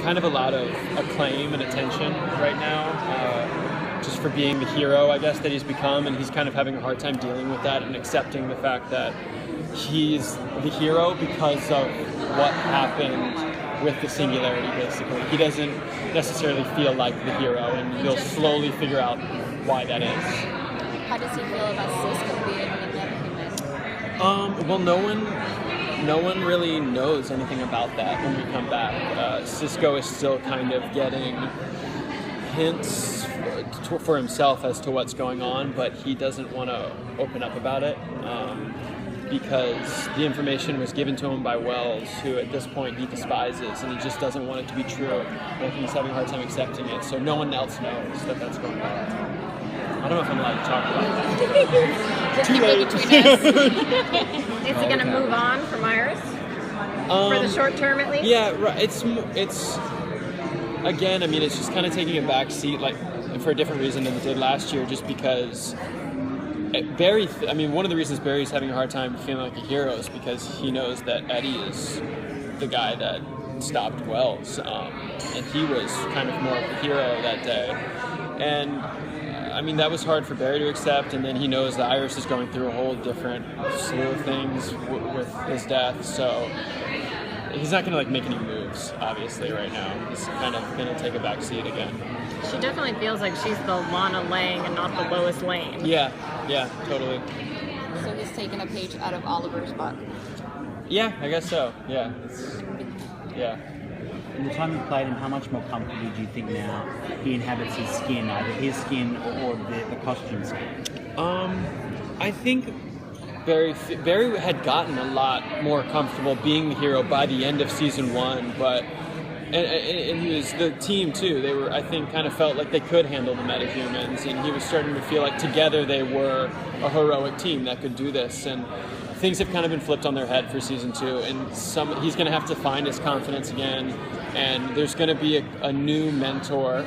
kind of a lot of acclaim and attention right now, just for being the hero, I guess, that he's become, and he's kind of having a hard time dealing with that and accepting the fact that he's the hero because of what happened with the singularity, basically. He doesn't necessarily feel like the hero, and you'll slowly figure out why that is. How does he feel about Cisco being another human? Well, no one really knows anything about that when we come back. Cisco is still kind of getting hints for himself as to what's going on, but he doesn't want to open up about it because the information was given to him by Wells, who at this point he despises, and he just doesn't want it to be true. But he's having a hard time accepting it, so no one else knows that that's going on. I don't know if I'm allowed to talk about that. Too late. Is he going to move on from Iris? For the short term, at least? Yeah, right. It's again, I mean, it's just kind of taking a back seat, like, for a different reason than it did last year, just because Barry, one of the reasons Barry's having a hard time feeling like a hero is because he knows that Eddie is the guy that stopped Wells, and he was kind of more of the hero that day. And I mean, that was hard for Barry to accept, and then he knows that Iris is going through a whole different slew of things with his death, so he's not going to like make any moves, obviously, right now. He's kind of going to take a back seat again. She definitely feels like she's the Lana Lang and not the Lois Lane. Yeah, totally. So he's taking a page out of Oliver's book. Yeah, I guess so. Yeah. In the time you played him, how much more comfortably do you think now he inhabits his skin, either his skin or the costume skin? I think Barry had gotten a lot more comfortable being the hero by the end of season 1, but and he was the team too. They were, I think, kind of felt like they could handle the metahumans, and he was starting to feel like together they were a heroic team that could do this. And things have kind of been flipped on their head for season 2, and he's going to have to find his confidence again. And there's going to be a new mentor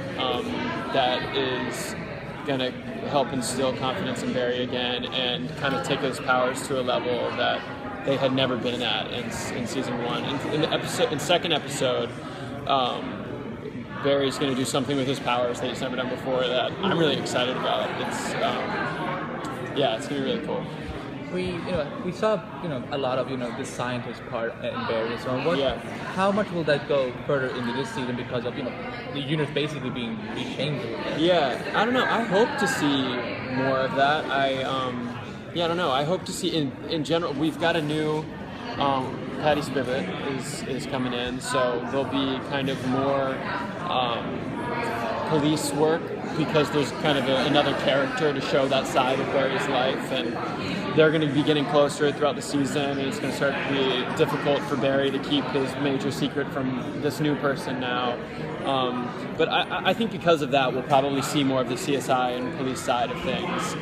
that is going to help instill confidence in Barry again and kind of take his powers to a level that they had never been at in season 1. In the second episode, Barry's going to do something with his powers that he's never done before that I'm really excited about. It's going to be really cool. We saw a lot of the scientist part in Barry. So how much will that go further into this season because of the universe basically being changed a little bit? Yeah, I don't know. I hope to see more of that. I don't know. I hope to see in general. We've got a new Patty Spivot is coming in, so there'll be kind of more police work because there's kind of another character to show that side of Barry's life, and they're going to be getting closer throughout the season, and it's going to start to be difficult for Barry to keep his major secret from this new person now. But I think because of that, we'll probably see more of the CSI and police side of things.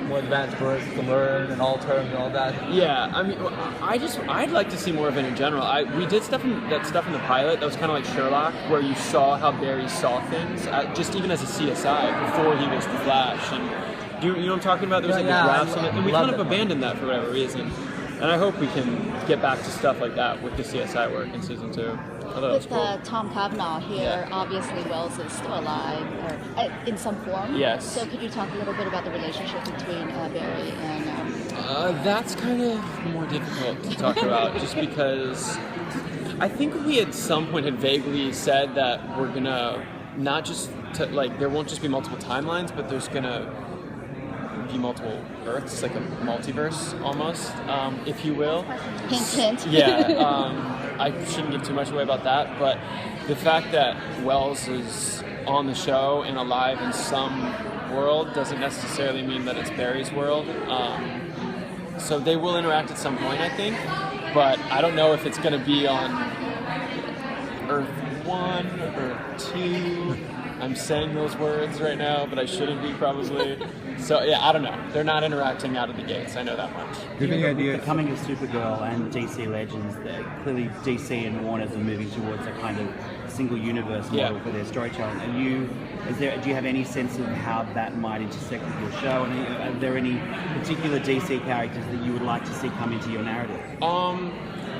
More advanced words to learn and all terms and all that. Yeah, I mean, I'd like to see more of it in general. We did stuff in the pilot that was kind of like Sherlock, where you saw how Barry saw things, just even as a CSI before he was the Flash. And you know what I'm talking about? There was like the graphs on it, and we kind of abandoned that for whatever reason. And I hope we can get back to stuff like that with the CSI work in season 2. With Tom Cavanaugh here, obviously Wells is still alive, or in some form. Yes. So could you talk a little bit about the relationship between Barry and... That's kind of more difficult to talk about, just because I think we at some point had vaguely said that we're going to not just, there won't just be multiple timelines, but there's going to be multiple Earths, like a multiverse almost, if you will. Hint, hint. Yeah. I shouldn't give too much away about that, but the fact that Wells is on the show and alive in some world doesn't necessarily mean that it's Barry's world. So they will interact at some point, I think, but I don't know if it's going to be on Earth 1, Earth 2. I'm saying those words right now, but I shouldn't be probably. So yeah, I don't know. They're not interacting out of the gates. I know that much. Do you have any idea? The coming of Supergirl and DC Legends, that clearly DC and Warner's are moving towards a kind of single universe model for their storytelling. Do you have any sense of how that might intersect with your show? And are there any particular DC characters that you would like to see come into your narrative?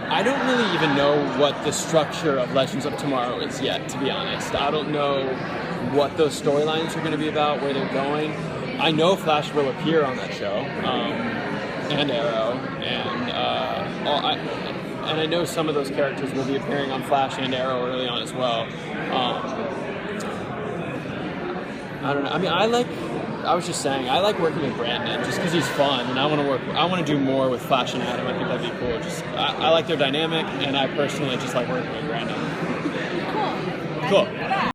I don't really even know what the structure of Legends of Tomorrow is yet, to be honest. I don't know what those storylines are going to be about, where they're going. I know Flash will appear on that show, and Arrow, and I know some of those characters will be appearing on Flash and Arrow early on as well. I don't know. I mean, I was just saying, I like working with Brandon just because he's fun, and I want to do more with Flash and Adam. I think that'd be cool. I like their dynamic, and I personally just like working with Brandon. Cool. Cool.